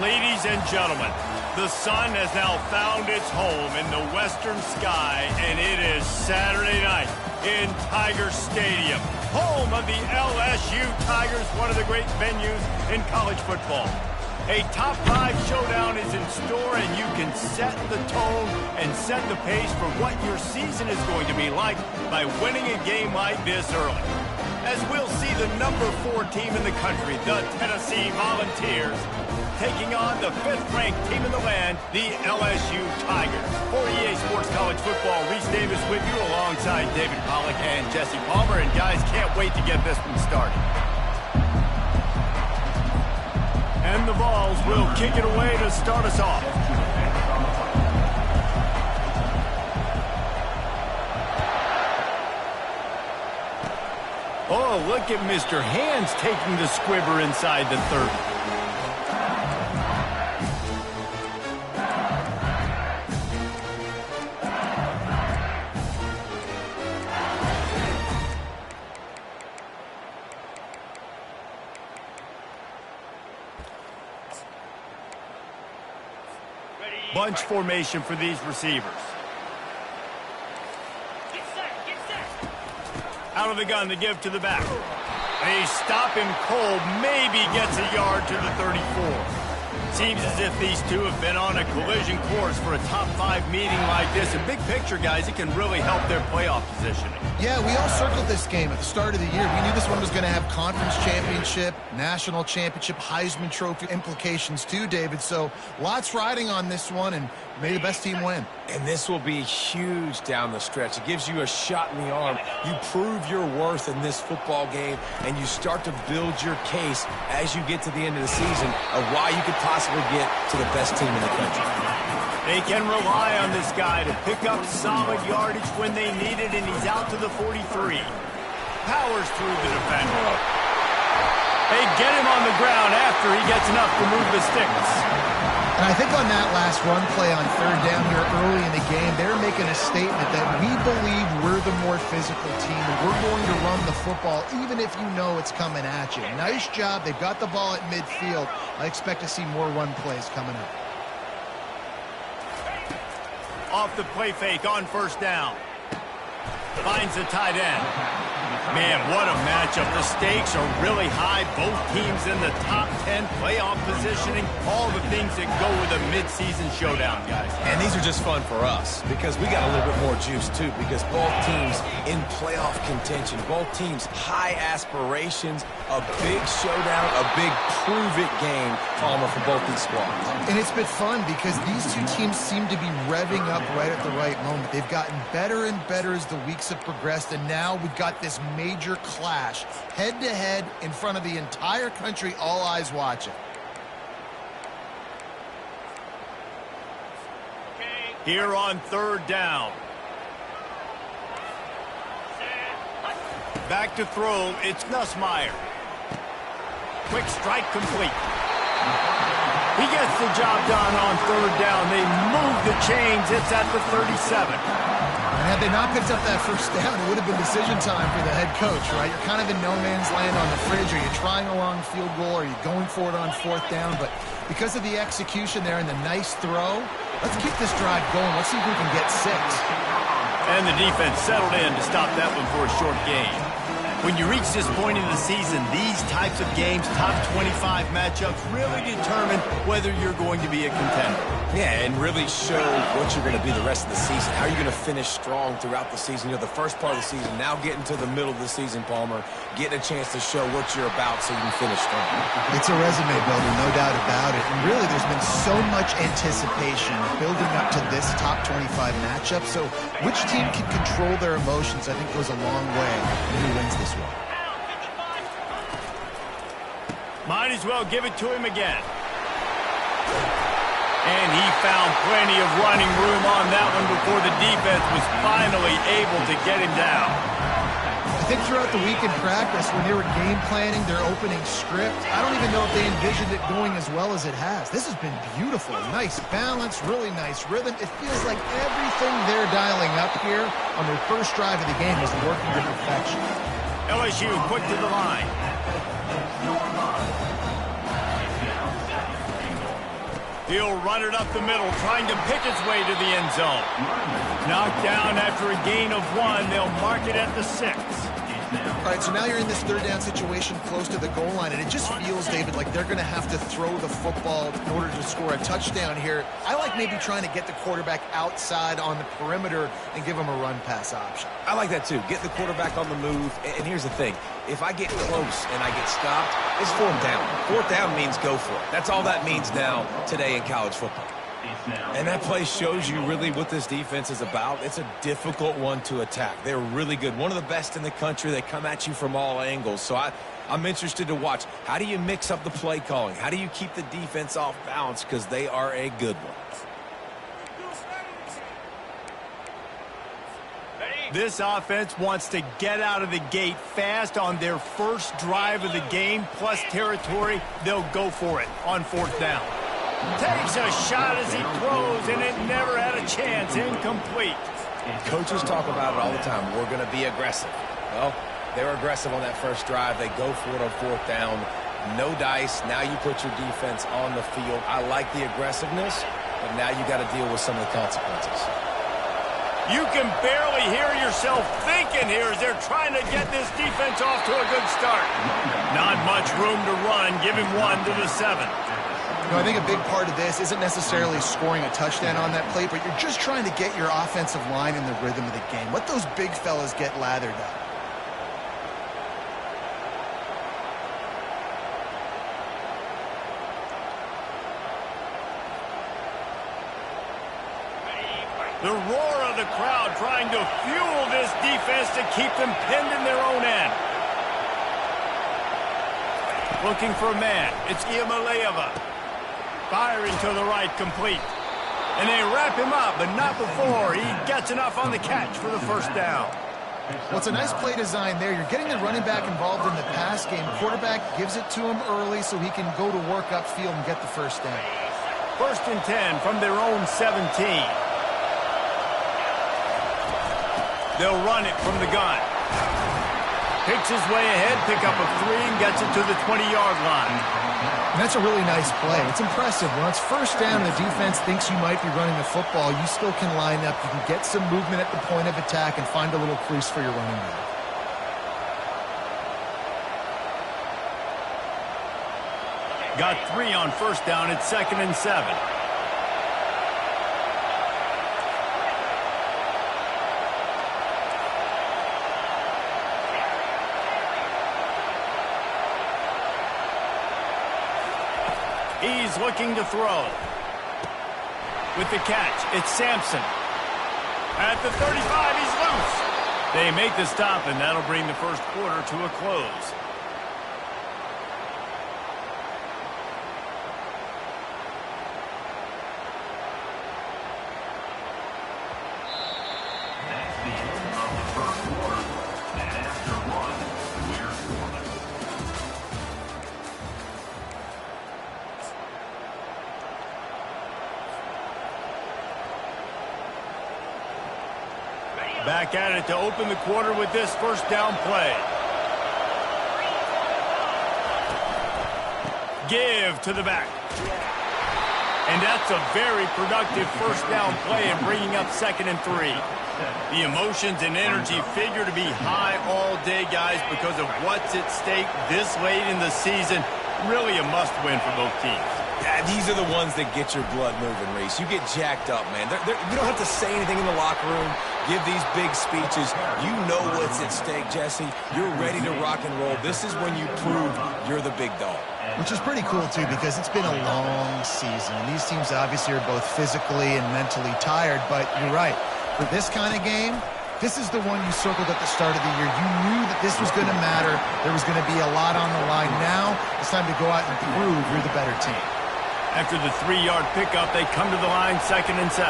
Ladies and gentlemen, the sun has now found its home in the western sky, and it is Saturday night in Tiger Stadium, home of the LSU Tigers, one of the great venues in college football. A top 5 showdown is in store, and you can set the tone and set the pace for what your season is going to be like by winning a game like this early. As we'll see the number 4 team in the country, the Tennessee Volunteers, taking on the 5th-ranked team in the land, the LSU Tigers. For EA Sports College Football, Reese Davis with you alongside David Pollack and Jesse Palmer. And guys, can't wait to get this one started. And the Vols will kick it away to start us off. Oh, look at Mr. Hands taking the squibber inside the 30. Bunch formation for these receivers. Out of the gun to give to the back. They stop him cold, maybe gets a yard to the 34. Seems as if these two have been on a collision course for a top 5 meeting like this. And big picture, guys, it can really help their playoff positioning. Yeah, we all circled this game at the start of the year. We knew this one was going to have conference championship, national championship, Heisman Trophy implications too, David. So lots riding on this one, and may the best team win. And this will be huge down the stretch. It gives you a shot in the arm. You prove your worth in this football game, and you start to build your case as you get to the end of the season of why you could possibly get to the best team in the country. They can rely on this guy to pick up solid yardage when they need it, and he's out to the 43. Powers through the defender. They get him on the ground after he gets enough to move the sticks. And I think on that last run play on 3rd down here early in the game, they're making a statement that we believe we're the more physical team, and we're going to run the football even if you know it's coming at you. Nice job. They've got the ball at midfield. I expect to see more run plays coming up. Off the play fake on 1st down. Finds the tight end. Man, what a matchup. The stakes are really high. Both teams in the top 10 playoff positioning. All the things that go with a midseason showdown, guys. And these are just fun for us because we got a little bit more juice, too, because both teams in playoff contention, both teams high aspirations, a big showdown, a big prove-it game, Palmer, for both these squads. And it's been fun because these two teams seem to be revving up right at the right moment. They've gotten better and better as the weeks have progressed, and now we've got this major clash, head-to-head in front of the entire country, all eyes watching. Here on 3rd down. Back to throw, it's Nussmeier. Quick strike complete. He gets the job done on 3rd down. They move the chains. It's at the 37. And had they not picked up that 1st down, it would have been decision time for the head coach, right? You're kind of in no man's land on the fridge. Are you trying a long field goal? Are you going for it on 4th down? But because of the execution there and the nice throw, let's keep this drive going. Let's see if we can get 6. And the defense settled in to stop that one for a short gain. When you reach this point in the season, these types of games, top 25 matchups, really determine whether you're going to be a contender. Yeah, and really show what you're going to be the rest of the season. How are you going to finish strong throughout the season? You know, the first part of the season, now getting to the middle of the season, Palmer, getting a chance to show what you're about so you can finish strong. It's a resume builder, no doubt about it. And really, there's been so much anticipation building up to this top 25 matchup. So which team can control their emotions, I think, goes a long way in who wins this one. Might as well give it to him again. And he found plenty of running room on that one before the defense was finally able to get him down. I think throughout the week in practice, when they were game planning their opening script, I don't even know if they envisioned it going as well as it has. This has been beautiful. Nice balance, really nice rhythm. It feels like everything they're dialing up here on their first drive of the game is working to perfection. LSU quick to the line. He'll run it up the middle, trying to pick its way to the end zone. Knocked down after a gain of 1. They'll mark it at the 6. All right, so now you're in this third down situation close to the goal line, and it just feels, David, like they're going to have to throw the football in order to score a touchdown here. I like maybe trying to get the quarterback outside on the perimeter and give him a run-pass option. I like that too. Get the quarterback on the move. And here's the thing. If I get close and I get stopped, it's 4th down. 4th down means go for it. That's all that means now today in college football. And that play shows you really what this defense is about. It's a difficult one to attack. They're really good. One of the best in the country. They come at you from all angles. So I'm interested to watch. How do you mix up the play calling? How do you keep the defense off balance? Because they are a good one. This offense wants to get out of the gate fast on their first drive of the game, plus territory. They'll go for it on 4th down. Takes a shot as he throws, and it never had a chance. Incomplete. Coaches talk about it all the time. We're going to be aggressive. Well, they're aggressive on that first drive. They go for it on 4th down. No dice. Now you put your defense on the field. I like the aggressiveness, but now you got to deal with some of the consequences. You can barely hear yourself thinking here as they're trying to get this defense off to a good start. Not much room to run. Give him 1 to the 7. I think a big part of this isn't necessarily scoring a touchdown on that play, but you're just trying to get your offensive line in the rhythm of the game. Let those big fellas get lathered up. The roar of the crowd trying to fuel this defense to keep them pinned in their own end. Looking for a man. It's Iamaleava. Firing to the right, complete. And they wrap him up, but not before he gets enough on the catch for the first down. Well, it's a nice play design there. You're getting the running back involved in the pass game. Quarterback gives it to him early so he can go to work upfield and get the first down. 1st and 10 from their own 17. They'll run it from the gun. Picks his way ahead, pick up of 3, and gets it to the 20-yard line. And that's a really nice play. It's impressive. When it's first down and the defense thinks you might be running the football, you still can line up. You can get some movement at the point of attack and find a little crease for your running back. Got 3 on 1st down. It's 2nd and 7. He's looking to throw. With the catch, it's Sampson. At the 35, he's loose. They make the stop, and that'll bring the first quarter to a close. Back at it to open the quarter with this first down play. Give to the back. And that's a very productive first down play and bringing up 2nd and 3. The emotions and energy figure to be high all day, guys, because of what's at stake this late in the season. Really a must-win for both teams. Yeah, these are the ones that get your blood moving, Reese. You get jacked up, man. You don't have to say anything in the locker room, give these big speeches. You know what's at stake, Jesse. You're ready to rock and roll. This is when you prove you're the big dog. Which is pretty cool, too, because it's been a long season. These teams obviously are both physically and mentally tired, but you're right. For this kind of game, this is the one you circled at the start of the year. You knew that this was going to matter. There was going to be a lot on the line. Now it's time to go out and prove you're the better team. After the 3-yard pickup, they come to the line, 2nd and 7.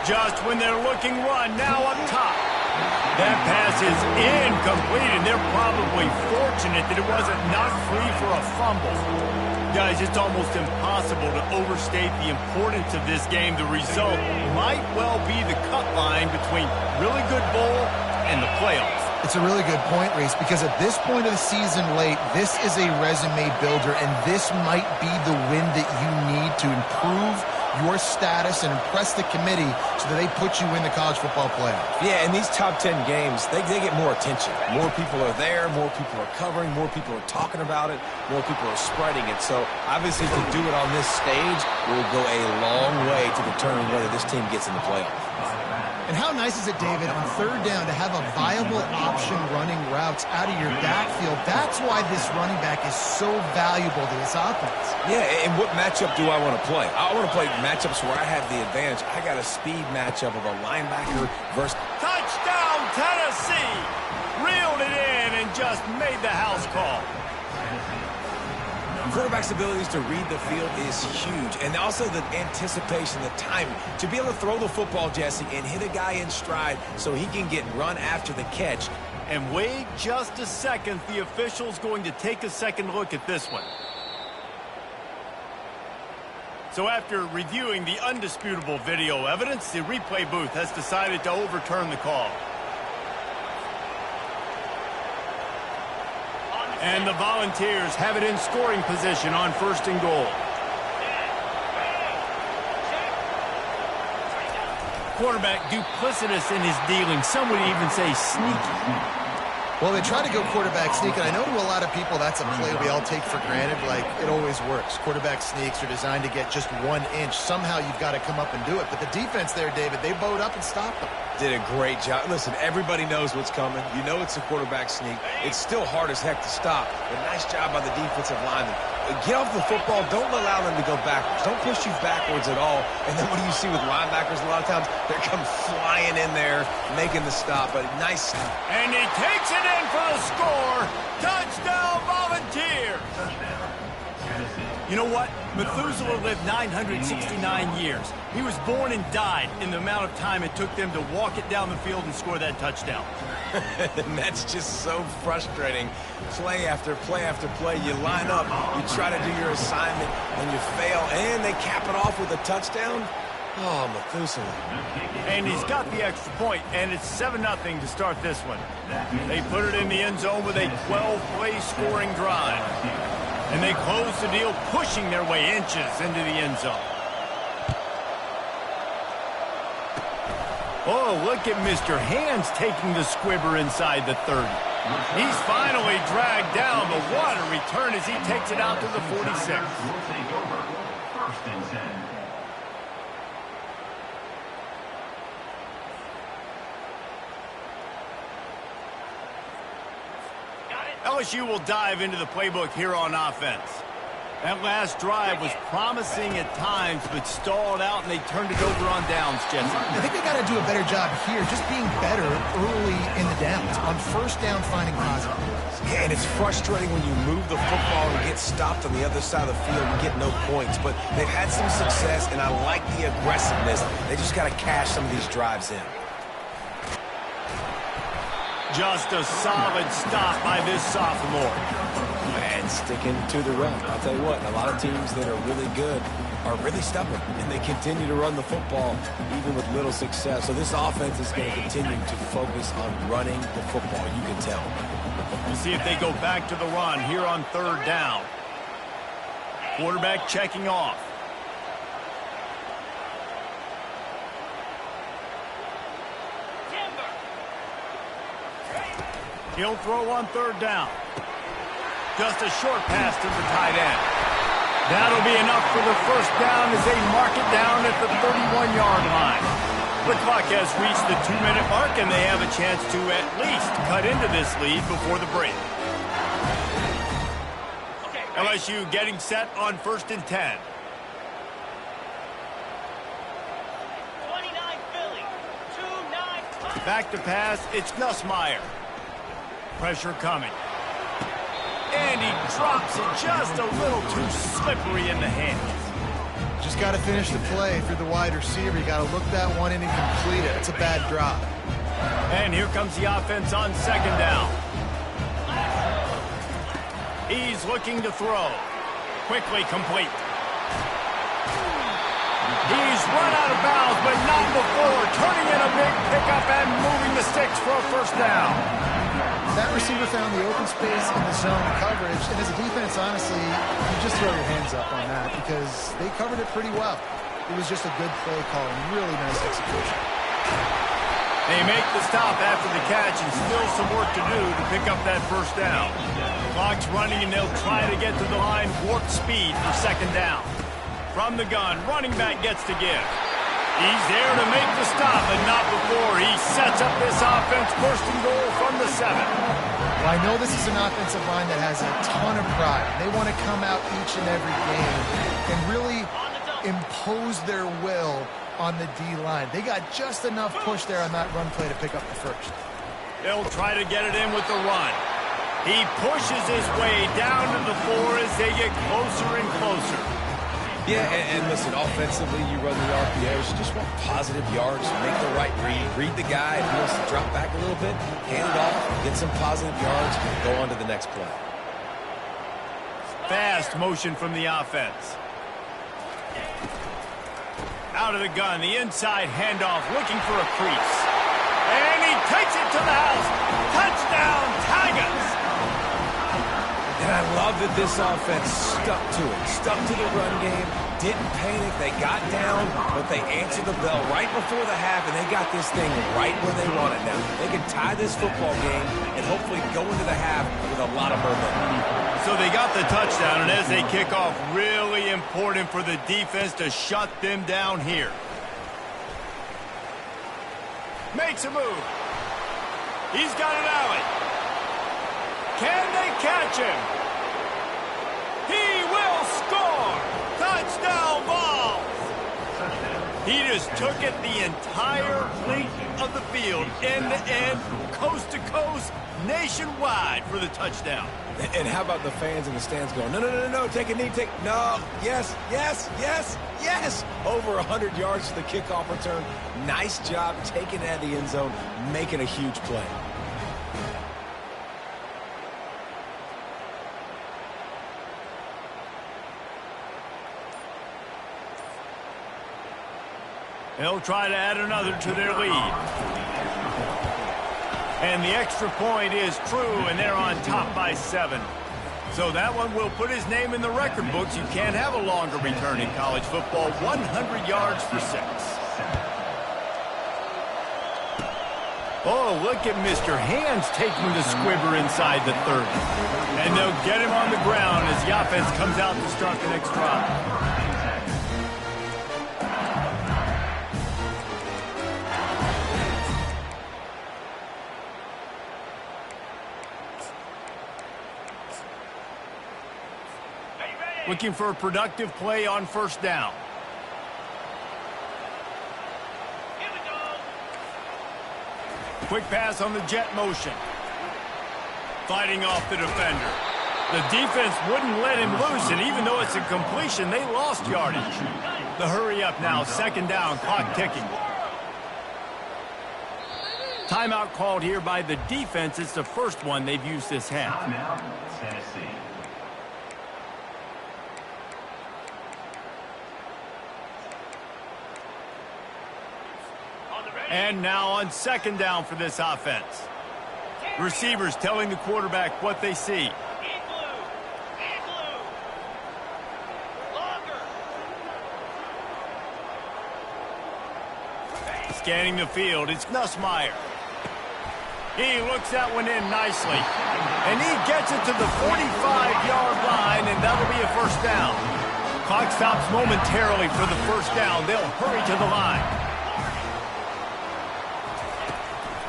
Just when they're looking run, now up top. That pass is incomplete, and they're probably fortunate that it wasn't knocked free for a fumble. Guys, it's almost impossible to overstate the importance of this game. The result might well be the cut line between really good bowl and the playoffs. It's a really good point, Reese, because at this point of the season late, this is a resume builder, and this might be the win that you need to improve your status and impress the committee so that they put you in the college football playoff. Yeah, in these top 10 games, they get more attention. More people are there, more people are covering, more people are talking about it, more people are spreading it. So obviously to do it on this stage will go a long way to determine whether this team gets in the playoff. And how nice is it, David, on third down to have a viable option running routes out of your backfield? That's why this running back is so valuable to this offense. Yeah, and what matchup do I want to play? I want to play matchups where I have the advantage. I got a speed matchup of a linebacker versus... Touchdown, Tennessee! Reeled it in and just made the house call. Quarterback's abilities to read the field is huge, and also the anticipation, the timing. To be able to throw the football, Jesse, and hit a guy in stride so he can get run after the catch. And wait just a second. The official's going to take a second look at this one. So after reviewing the undisputable video evidence, the replay booth has decided to overturn the call. And the Volunteers have it in scoring position on 1st and goal. Quarterback duplicitous in his dealing. Some would even say sneaky. Well, they try to go quarterback sneak, and I know to a lot of people that's a play we all take for granted. Like, it always works. Quarterback sneaks are designed to get just 1 inch. Somehow you've got to come up and do it. But the defense there, David, they bowed up and stopped them. Did a great job. Listen, everybody knows what's coming. You know it's a quarterback sneak. It's still hard as heck to stop. But nice job by the defensive lineman. Get off the football. Don't allow them to go backwards. Don't push you backwards at all. And then what do you see with linebackers a lot of times? They come flying in there, making the stop. But nice. And he takes it in for the score. Touchdown, Volunteers. You know what? Methuselah lived 969 years. He was born and died in the amount of time it took them to walk it down the field and score that touchdown. And that's just so frustrating. Play after play after play. You line up, you try to do your assignment, and you fail, and they cap it off with a touchdown. Oh, Methuselah. And he's got the extra point, and it's 7-0 to start this one. They put it in the end zone with a 12-play scoring drive. And they close the deal, pushing their way inches into the end zone. Oh, look at Mr. Hands taking the squibber inside the 30. He's finally dragged down, but what a return as he takes it out to the 46. LSU will dive into the playbook here on offense. That last drive was promising at times, but stalled out, and they turned it over on downs, Jesse. I think they got to do a better job here, just being better early in the downs. On 1st down, finding positive. Yeah, and it's frustrating when you move the football and get stopped on the other side of the field and get no points. But they've had some success, and I like the aggressiveness. They just got to cash some of these drives in. Just a solid stop by this sophomore. And sticking to the run. I'll tell you what, a lot of teams that are really good are really stubborn, and they continue to run the football even with little success. So this offense is going to continue to focus on running the football, you can tell. We'll see if they go back to the run here on 3rd down. Quarterback checking off. He'll throw on 3rd down. Just a short pass to the tight end. That'll be enough for the 1st down as they mark it down at the 31-yard line. The clock has reached the 2-minute mark, and they have a chance to at least cut into this lead before the break. LSU getting set on 1st and 10. 29 Philly, 2-9. Back to pass, it's Nussmeier. Pressure coming. And he drops it just a little too slippery in the hands. Just got to finish the play. If you're the wide receiver, you got to look that one in and complete it. It's a bad drop. And here comes the offense on 2nd down. He's looking to throw. Quickly complete. He's run out of bounds, but not before turning in a big pickup and moving the sticks for a 1st down. That receiver found the open space in the zone coverage, and as a defense, honestly, you just throw your hands up on that because they covered it pretty well. It was just a good play call and really nice execution. They make the stop after the catch and still some work to do to pick up that first down. Clock's running and they'll try to get to the line warp speed for second down. From the gun, running back gets to give. He's there to make the stop, but not before he sets up this offense first and goal from the 7. Well, I know this is an offensive line that has a ton of pride. They want to come out each and every game and really impose their will on the D-line. They got just enough push there on that run play to pick up the first. They'll try to get it in with the run. He pushes his way down to the 4 as they get closer and closer. Yeah, and listen, offensively, you run the RPOs. You just want positive yards, make the right read the guy. If he wants to drop back a little bit, hand it off, get some positive yards, go on to the next play. Fast motion from the offense. Out of the gun, the inside handoff, looking for a crease. And he takes it to the house. Touchdown, Tigers! And I love that this offense stuck to it, stuck to the run game, didn't panic. They got down, but they answered the bell right before the half, and they got this thing right where they want it now. They can tie this football game and hopefully go into the half with a lot of momentum. So they got the touchdown, and as they kick off, really important for the defense to shut them down here. Makes a move. He's got an alley. Can they catch him? He will score! Touchdown ball! He just took it the entire length of the field, end to end, coast to coast, nationwide for the touchdown. And how about the fans in the stands going, no, take a knee, no, yes. Over 100 yards to the kickoff return. Nice job taking it out of the end zone, making a huge play. They'll try to add another to their lead. And the extra point is true, and they're on top by 7. So that one will put his name in the record books. You can't have a longer return in college football. 100 yards for 6. Oh, look at Mr. Hands taking the squibber inside the 30. And they'll get him on the ground as the offense comes out to start the next drive. Looking for a productive play on first down. Here we go. Quick pass on the jet motion. Fighting off the defender. The defense wouldn't let him loose, and even though it's a completion, they lost yardage. The hurry up now, second down, clock ticking. Timeout called here by the defense. It's the first one they've used this half. Timeout, Tennessee. And now on second down for this offense. Receivers telling the quarterback what they see. Igloo. Longer. Scanning the field, it's Nussmeier. He looks that one in nicely. And he gets it to the 45-yard line, and that'll be a first down. Clock stops momentarily for the first down. They'll hurry to the line.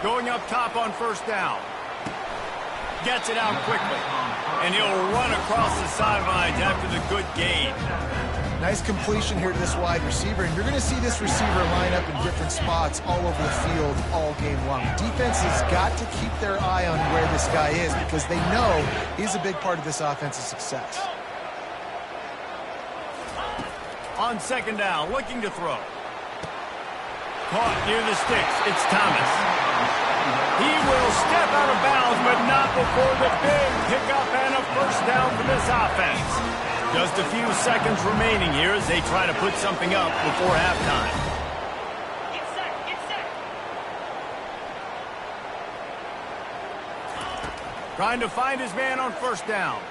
Going up top on first down. Gets it out quickly. And he'll run across the sidelines after the good gain. Nice completion here to this wide receiver, and you're going to see this receiver line up in different spots all over the field all game long. Defense has got to keep their eye on where this guy is because they know he's a big part of this offense's success. On second down, looking to throw. Caught near the sticks. It's Thomas. He will step out of bounds, but not before the big pickup and a first down for this offense. Just a few seconds remaining here as they try to put something up before halftime. Get set. Trying to find his man on first down.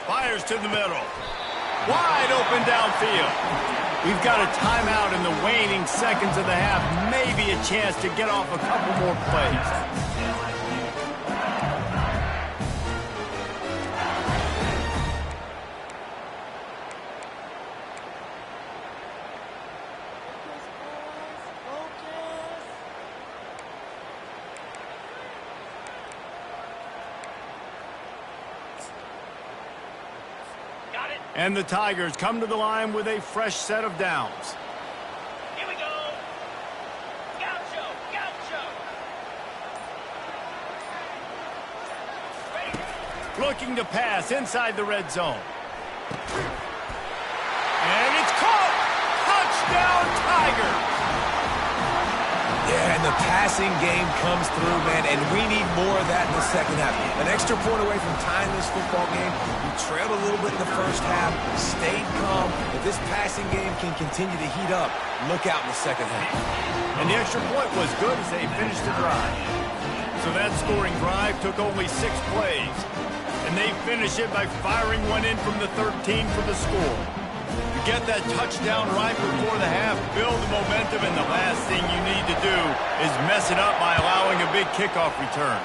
Fires to the middle. Wide open downfield. We've got a timeout in the waning seconds of the half. Maybe a chance to get off a couple more plays. And the Tigers come to the line with a fresh set of downs. Here we go. Gaucho, Gaucho. Ready. Looking to pass inside the red zone. And it's caught! Touchdown, Tigers! Yeah, and the passing game comes through, man, and we need more of that in the second half. An extra point away from tying this football game. You trailed a little bit in the first half, stayed calm. If this passing game can continue to heat up, look out in the second half. And the extra point was good as they finished the drive. So that scoring drive took only 6 plays. And they finish it by firing one in from the 13 for the score. You get that touchdown right before the half, build the momentum, and the last thing you need to do is mess it up by allowing a big kickoff return.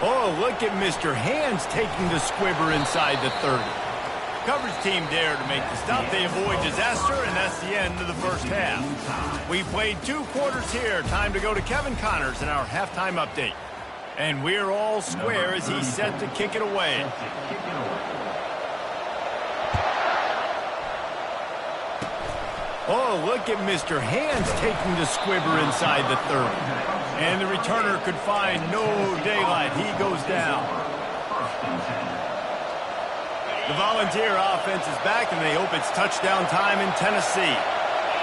Oh, look at Mr. Hands taking the squibber inside the 30. Coverage team there to make the stop. They avoid disaster, and that's the end of the first half. We played 2 quarters here. Time to go to Kevin Connors in our halftime update. And we're all square as he's set to kick it away. Oh, look at Mr. Hands taking the squibber inside the 30. And the returner could find no daylight. He goes down. The Volunteer offense is back, and they hope it's touchdown time in Tennessee.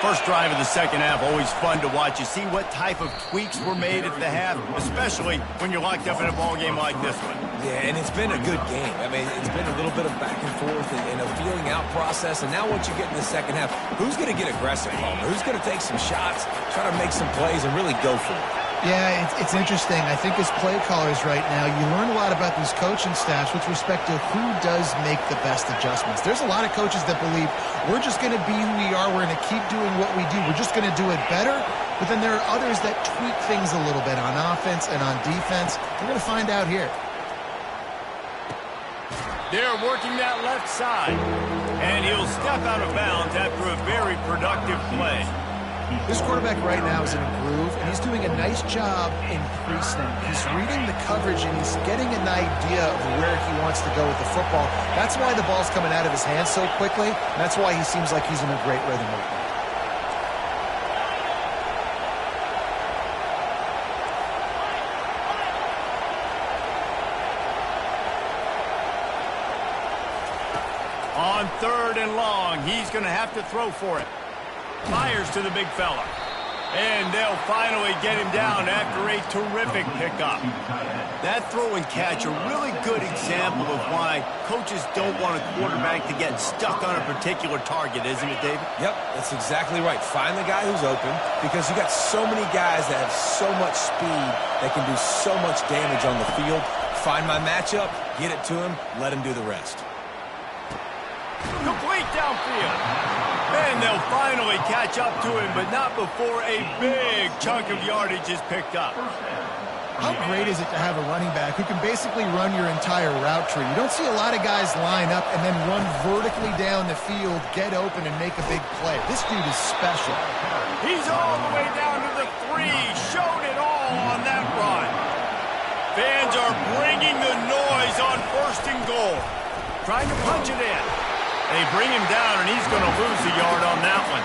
First drive of the second half, always fun to watch. You see what type of tweaks were made at the half, especially when you're locked up in a ball game like this one. Yeah, and it's been a good game. I mean, it's been a little bit of back and forth and a feeling out process. And now once you get in the second half, who's going to get aggressive, Homer? Who's going to take some shots, try to make some plays, and really go for it? Yeah, it's interesting. I think as play callers right now, you learn a lot about these coaching staffs with respect to who does make the best adjustments. There's a lot of coaches that believe we're just going to be who we are. We're going to keep doing what we do. We're just going to do it better. But then there are others that tweak things a little bit on offense and on defense. We're going to find out here. They're working that left side. And he'll step out of bounds after a very productive play. This quarterback right now is in a groove, and he's doing a nice job in pre-snap. He's reading the coverage, and he's getting an idea of where he wants to go with the football. That's why the ball's coming out of his hands so quickly, and that's why he seems like he's in a great rhythm right now. On 3rd and long, he's going to have to throw for it. Fires to the big fella. And they'll finally get him down after a terrific pickup. That throw and catch, a really good example of why coaches don't want a quarterback to get stuck on a particular target, isn't it, David? Yep, that's exactly right. Find the guy who's open, because you got so many guys that have so much speed that can do so much damage on the field. Find my matchup, get it to him, let him do the rest. Complete downfield. And they'll finally catch up to him, but not before a big chunk of yardage is picked up. How great is it to have a running back who can basically run your entire route tree? You don't see a lot of guys line up and then run vertically down the field, get open, and make a big play. This dude is special. He's all the way down to the 3. Showed it all on that run. Fans are bringing the noise on 1st and goal. Trying to punch it in. They bring him down, and he's going to lose a yard on that one.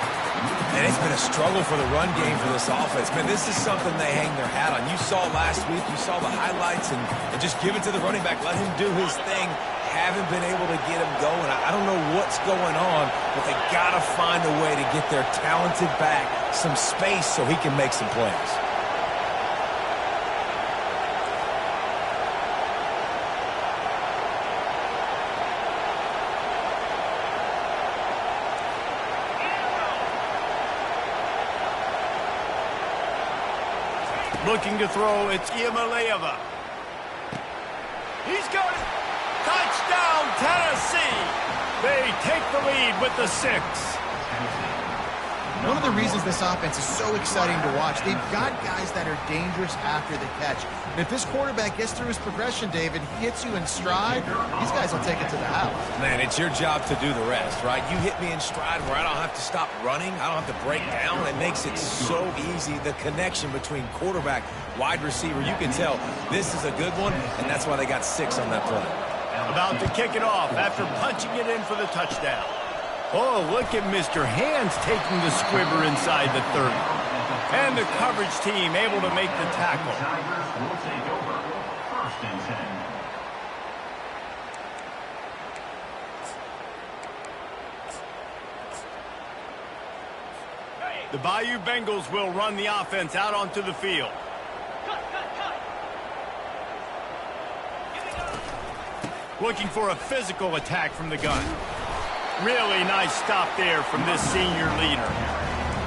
And it's been a struggle for the run game for this offense. Man, this is something they hang their hat on. You saw last week, you saw the highlights, and just give it to the running back. Let him do his thing. Haven't been able to get him going. I don't know what's going on, but they got to find a way to get their talented back some space so he can make some plays. Looking to throw, it's Iamaleava. He's got it. Touchdown, Tennessee. They take the lead with the 6. One of the reasons this offense is so exciting to watch, they've got guys that are dangerous after the catch. And if this quarterback gets through his progression, David, he hits you in stride, these guys will take it to the house. Man, it's your job to do the rest, right? You hit me in stride where I don't have to stop running. I don't have to break down. It makes it so easy. The connection between quarterback, wide receiver, you can tell this is a good one, and that's why they got 6 on that play. About to kick it off after punching it in for the touchdown. Oh, look at Mr. Hands taking the squibber inside the 30. And the coverage team able to make the tackle. Will take over. 1st and 10. The Bayou Bengals will run the offense out onto the field. Looking for a physical attack from the gun. Really nice stop there from this senior leader.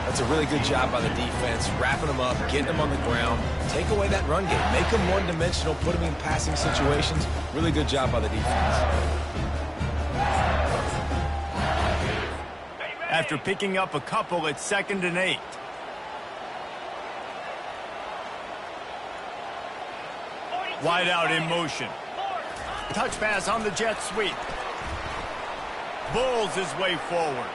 That's a really good job by the defense, wrapping them up, getting them on the ground. Take away that run game. Make them one-dimensional, put them in passing situations. Really good job by the defense. After picking up a couple, it's 2nd and 8. Wide out in motion. Touch pass on the jet sweep. Bulls his way forward.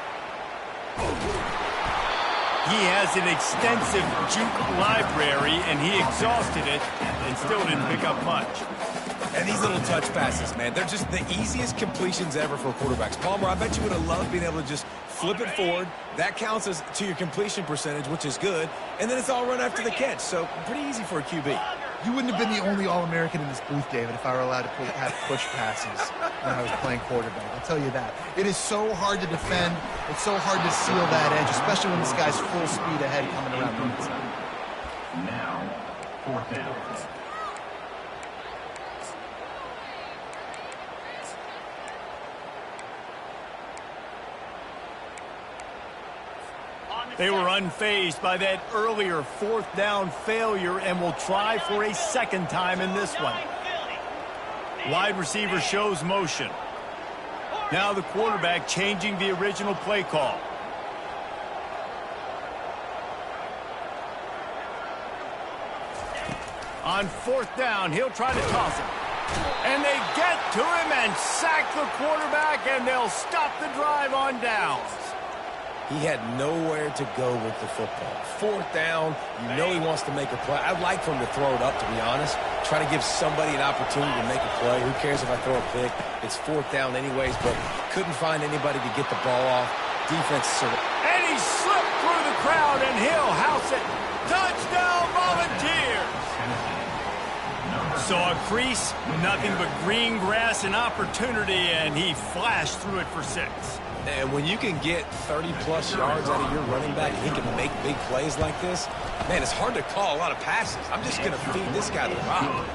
He has an extensive juke library, and he exhausted it and still didn't pick up much. And these little touch passes, man, they're just the easiest completions ever for quarterbacks. Palmer, I bet you would have loved being able to just flip it forward. That counts as to your completion percentage, which is good. And then it's all run after the catch, so pretty easy for a QB. You wouldn't have been the only All-American in this booth, David, if I were allowed to have push passes when I was playing quarterback. I'll tell you that. It is so hard to defend. It's so hard to seal that edge, especially when this guy's full speed ahead coming around the inside. Now, 4th down. They were unfazed by that earlier 4th down failure and will try for a 2nd time in this one. Wide receiver shows motion. Now the quarterback changing the original play call. On 4th down, he'll try to toss it. And they get to him and sack the quarterback, and they'll stop the drive on downs. He had nowhere to go with the football. 4th down, you know he wants to make a play. I'd like for him to throw it up, to be honest. Try to give somebody an opportunity to make a play. Who cares if I throw a pick? It's 4th down anyways, but couldn't find anybody to get the ball off. Defense. And he slipped through the crowd, and he'll house it. Touchdown, Volunteers! Saw a crease, nothing but green grass and opportunity, and he flashed through it for 6. And when you can get 30-plus yards out of your running back and he can make big plays like this, man, it's hard to call a lot of passes. I'm just going to feed this guy the rock.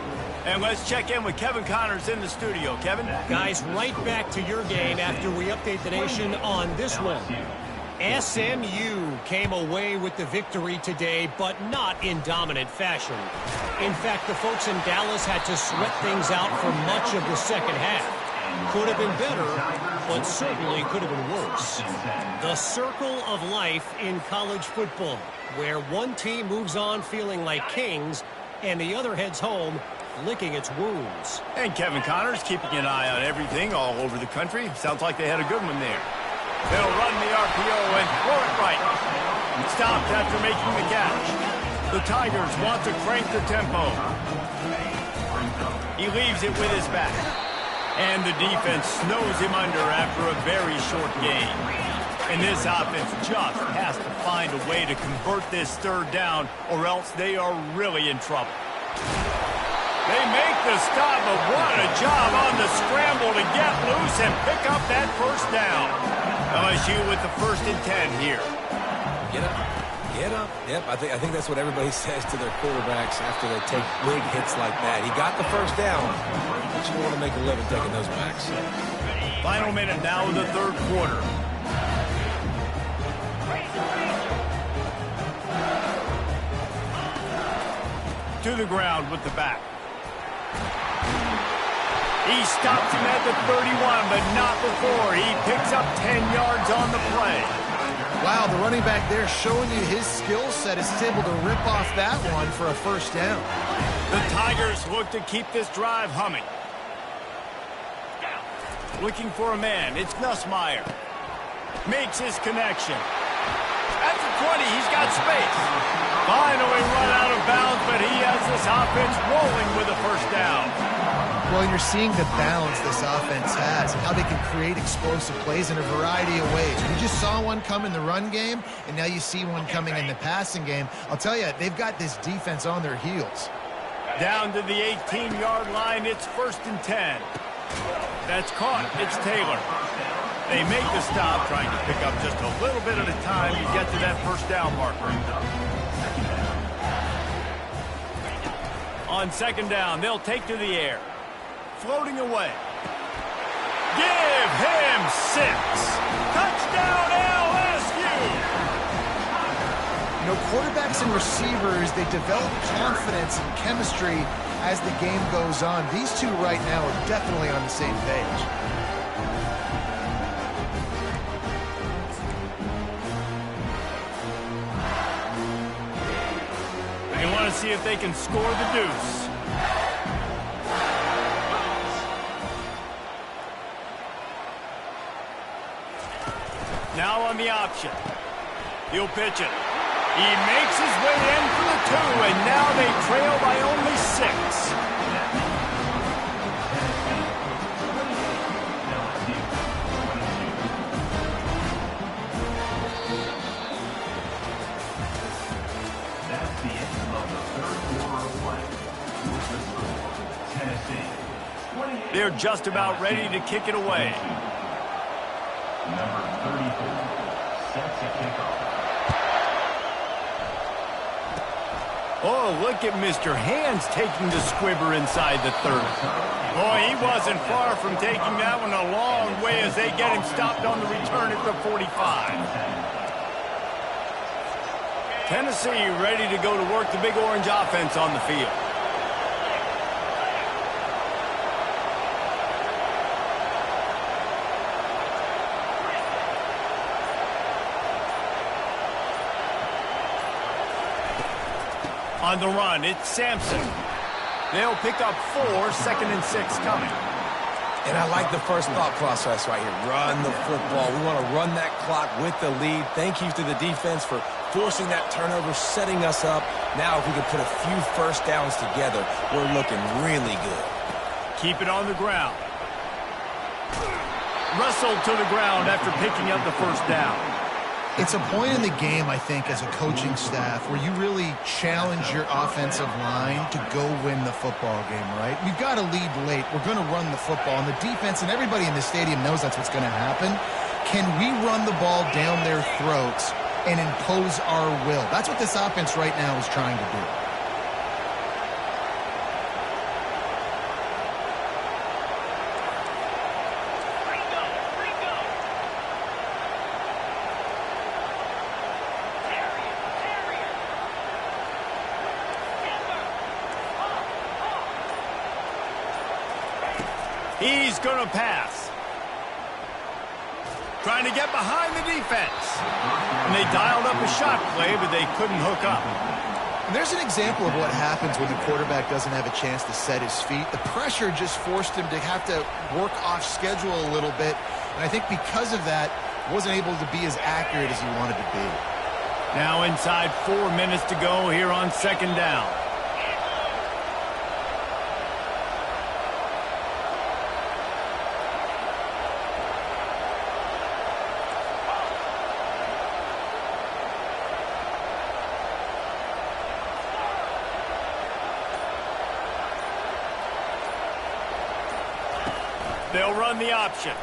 And let's check in with Kevin Connors in the studio. Kevin? Guys, right back to your game after we update the nation on this one. SMU came away with the victory today, but not in dominant fashion. In fact, the folks in Dallas had to sweat things out for much of the 2nd half. Could have been better, but certainly could have been worse. The circle of life in college football, where one team moves on feeling like kings and the other heads home licking its wounds. And Kevin Connors keeping an eye on everything all over the country. Sounds like they had a good one there. They'll run the RPO and throw it right. Stopped after making the catch. The Tigers want to crank the tempo. He leaves it with his back. And the defense snows him under after a very short game. And this offense just has to find a way to convert this 3rd down, or else they are really in trouble. They make the stop, but what a job on the scramble to get loose and pick up that 1st down. LSU with the 1st and 10 here. Get up. Get up. Yep, I think that's what everybody says to their quarterbacks after they take big hits like that. He got the 1st down, but you want to make a living taking those backs. Final minute now in the 3rd quarter. To the ground with the back. He stops him at the 31, but not before. He picks up 10 yards on the play. Wow, the running back there showing you his skill set as he's able to rip off that one for a first down. The Tigers look to keep this drive humming. Looking for a man. It's Nussmeier. Makes his connection. At the 20, he's got space. Finally run out of bounds, but he has this offense rolling with a first down. Well, you're seeing the balance this offense has and how they can create explosive plays in a variety of ways. We just saw one come in the run game, and now you see one coming in the passing game. I'll tell you, they've got this defense on their heels. Down to the 18-yard line, it's 1st and 10. That's caught. It's Taylor. They make the stop, trying to pick up just a little bit at a time to get to that first down marker. On 2nd down, they'll take to the air. Floating away. Give him 6. Touchdown, LSU! You know, quarterbacks and receivers, they develop confidence and chemistry as the game goes on. These two right now are definitely on the same page. They want to see if they can score the deuce. Now on the option. He'll pitch it. He makes his way in for the 2, and now they trail by only 6. That's the end of the 3rd quarter of play. With the score, Tennessee 28. They're just about ready to kick it away. Number 34 sets a kickoff. Oh, look at Mr. Hands taking the squibber inside the 30. Boy, he wasn't far from taking that one a long way as they get him stopped on the return at the 45. Tennessee ready to go to work the Big Orange offense on the field. On the run, it's Sampson. They'll pick up 4, 2nd and 6 coming. And I like the first thought process right here. Run the football. We want to run that clock with the lead. Thank you to the defense for forcing that turnover, setting us up. Now if we can put a few first downs together, we're looking really good. Keep it on the ground. Wrestled to the ground after picking up the first down. It's a point in the game, I think, as a coaching staff where you really challenge your offensive line to go win the football game, right? We've got to lead late. We're going to run the football. And the defense and everybody in the stadium knows that's what's going to happen. Can we run the ball down their throats and impose our will? That's what this offense right now is trying to do. He's going to pass. Trying to get behind the defense. And they dialed up a shot play, but they couldn't hook up. And there's an example of what happens when the quarterback doesn't have a chance to set his feet. The pressure just forced him to have to work off schedule a little bit. And I think because of that, wasn't able to be as accurate as he wanted to be. Now inside 4 minutes to go here on 2nd down. They'll run the option.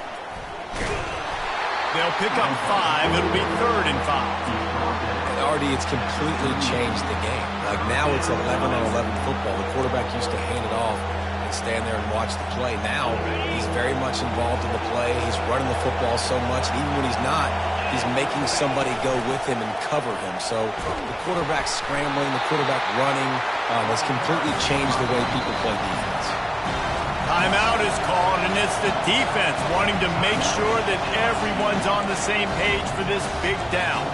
They'll pick up 5. It'll be 3rd and 5. And Artie, it's completely changed the game. Like now it's 11-on-11 football. The quarterback used to hand it off and stand there and watch the play. Now he's very much involved in the play. He's running the football so much. And even when he's not, he's making somebody go with him and cover him. So the quarterback scrambling, the quarterback running has completely changed the way people play defense. Timeout is called, and it's the defense wanting to make sure that everyone's on the same page for this big down.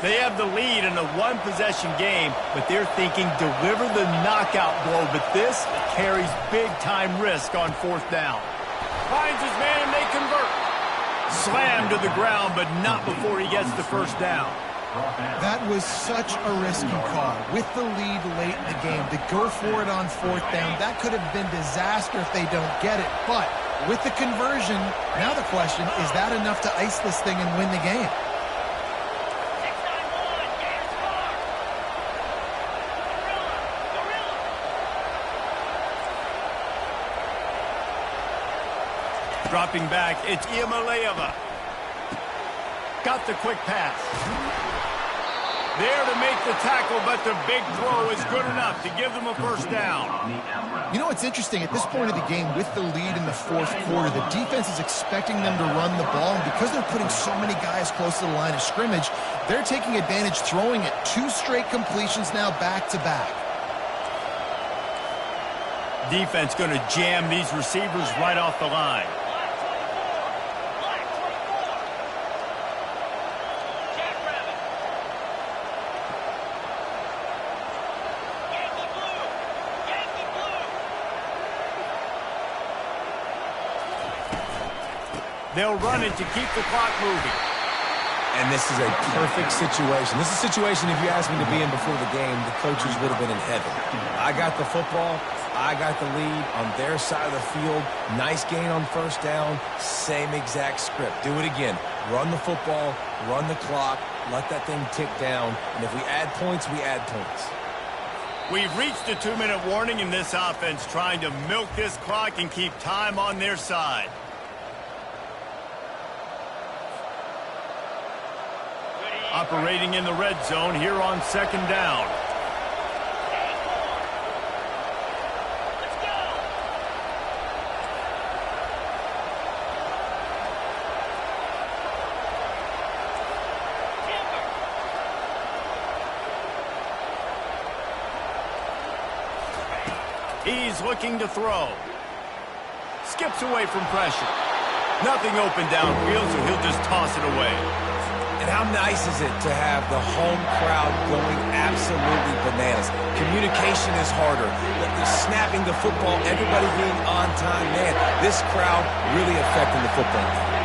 They have the lead in a one-possession game, but they're thinking deliver the knockout blow. But this carries big-time risk on fourth down. Finds his man, and they convert. Slammed to the ground, but not before he gets the first down. That was such a risky call. With the lead late in the game, to go for it on fourth down, that could have been disaster if they don't get it. But with the conversion, now the question, is that enough to ice this thing and win the game? Dropping back, it's Iamaleava. Got the quick pass. There to make the tackle, but the big throw is good enough to give them a first down. You know what's interesting? At this point of the game, with the lead in the fourth quarter, the defense is expecting them to run the ball, and because they're putting so many guys close to the line of scrimmage, they're taking advantage, throwing it 2 straight completions now back-to-back. Defense going to jam these receivers right off the line. They'll run it to keep the clock moving. And this is a perfect situation. This is a situation, if you asked me to be in before the game, the coaches would have been in heaven. I got the football. I got the lead on their side of the field. Nice gain on first down. Same exact script. Do it again. Run the football, run the clock, let that thing tick down. And if we add points, we add points. We've reached a 2-minute warning in this offense, trying to milk this clock and keep time on their side. Operating in the red zone here on second down. Let's go. He's looking to throw. Skips away from pressure. Nothing open downfield, so he'll just toss it away. And how nice is it to have the home crowd going absolutely bananas? Communication is harder. The snapping the football, everybody being on time. Man, this crowd really affecting the football game.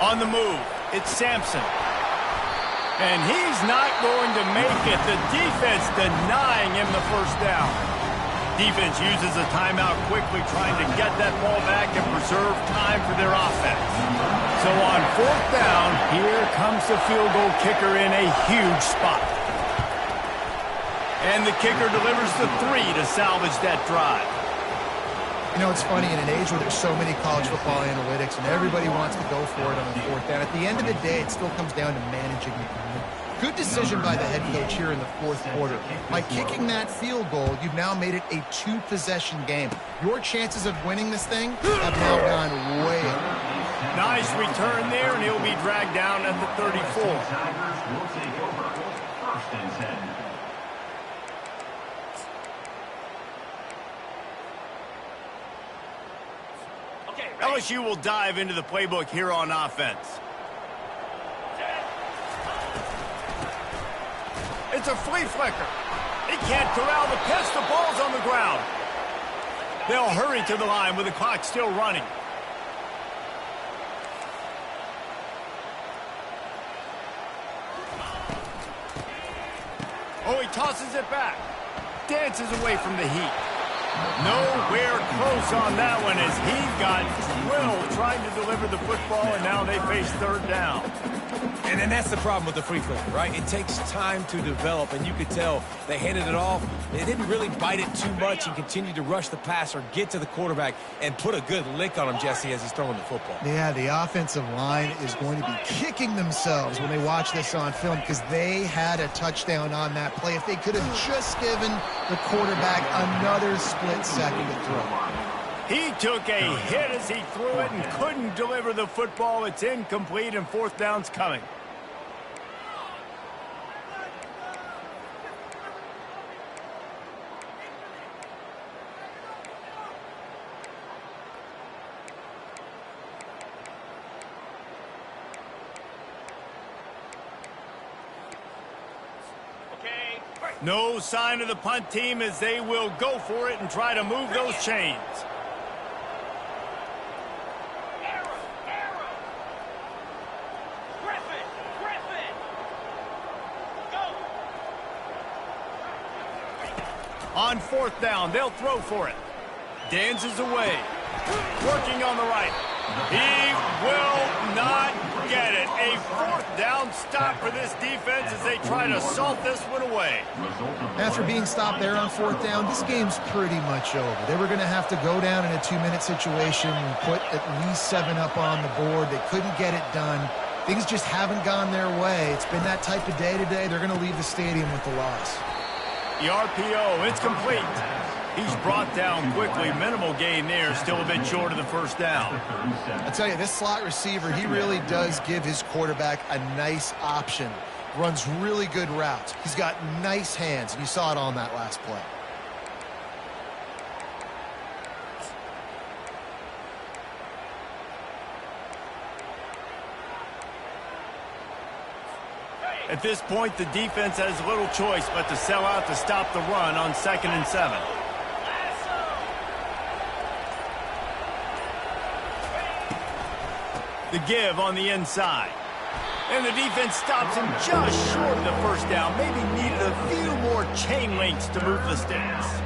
On the move, it's Sampson. And he's not going to make it. The defense denying him the first down. Defense uses a timeout quickly, trying to get that ball back and preserve time for their offense. So on fourth down, here comes the field goal kicker in a huge spot. And the kicker delivers the 3 to salvage that drive. You know, it's funny, in an age where there's so many college football analytics and everybody wants to go for it on the fourth down, at the end of the day, it still comes down to managing the game. Good decision by the head coach here in the fourth quarter. By kicking that field goal, you've now made it a 2-possession game. Your chances of winning this thing have now gone way up. Nice return there, and he'll be dragged down at the 34. Tigers will take over. First and 10. LSU will dive into the playbook here on offense. It's a flea flicker. He can't corral the pitch. The ball's on the ground. They'll hurry to the line with the clock still running. Oh, he tosses it back. Dances away from the heat. Nowhere close on that one as he got drilled trying to deliver the football, and now they face third down. And that's the problem with the free throw, right? It takes time to develop, and you could tell they handed it off. They didn't really bite it too much and continue to rush the pass or get to the quarterback and put a good lick on him, Jesse, as he's throwing the football. Yeah, the offensive line is going to be kicking themselves when they watch this on film because they had a touchdown on that play. If they could have just given the quarterback another split second to throw. He took a hit as he threw it and couldn't deliver the football. It's incomplete, and fourth down's coming. No sign of the punt team as they will go for it and try to move those chains. On fourth down, they'll throw for it. Dances away. Working on the right. He will not get it. A fourth down stop for this defense as they try to salt this one away. After being stopped there on fourth down, this game's pretty much over. They were going to have to go down in a 2-minute situation and put at least 7 up on the board. They couldn't get it done. Things just haven't gone their way. It's been that type of day today. They're going to leave the stadium with the loss. The RPO, it's complete. He's brought down quickly. Minimal gain there, still a bit short of the first down. I tell you, this slot receiver, he really does give his quarterback a nice option. Runs really good routes. He's got nice hands, and you saw it on that last play. At this point, the defense has little choice but to sell out to stop the run on 2nd and 7. The give on the inside. And the defense stops him just short of the first down. Maybe needed a few more chain links to move the sticks.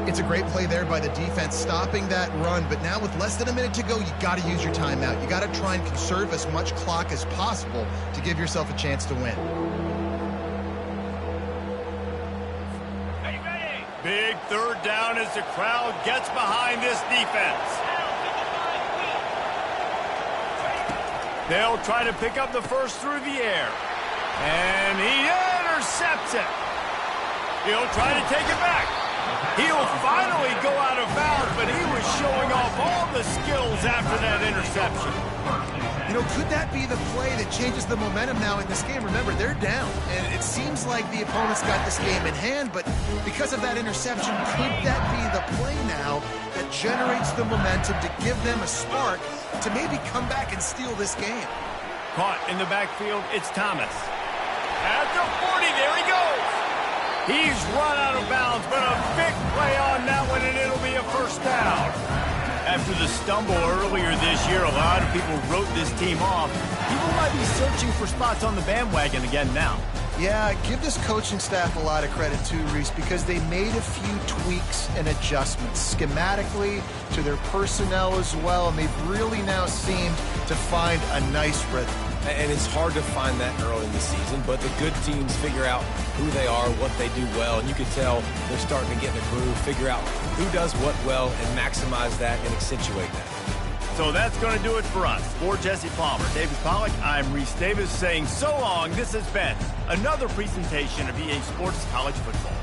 It's a great play there by the defense, stopping that run. But now with less than a minute to go, you got to use your timeout. You got to try and conserve as much clock as possible to give yourself a chance to win. Big third down as the crowd gets behind this defense. They'll try to pick up the first through the air. And he intercepts it. He'll try to take it back. He'll finally go out of bounds, but he was showing off all the skills after that interception. You know, could that be the play that changes the momentum now in this game? Remember, they're down, and it seems like the opponent's got this game in hand, but because of that interception, could that be the play now that generates the momentum to give them a spark to maybe come back and steal this game? Caught in the backfield, it's Thomas. At the 40, there he goes. He's run out of bounds, but a big play on that one, and it'll be a first down. After the stumble earlier this year, a lot of people wrote this team off. People might be searching for spots on the bandwagon again now. Yeah, give this coaching staff a lot of credit too, Reese, because they made a few tweaks and adjustments schematically to their personnel as well, and they've really now seemed to find a nice rhythm. And it's hard to find that early in the season, but the good teams figure out who they are, what they do well, and you can tell they're starting to get in the groove, figure out who does what well, and maximize that and accentuate that. So that's going to do it for us. For Jesse Palmer, David Pollack, I'm Reese Davis saying so long. This has been another presentation of EA Sports College Football.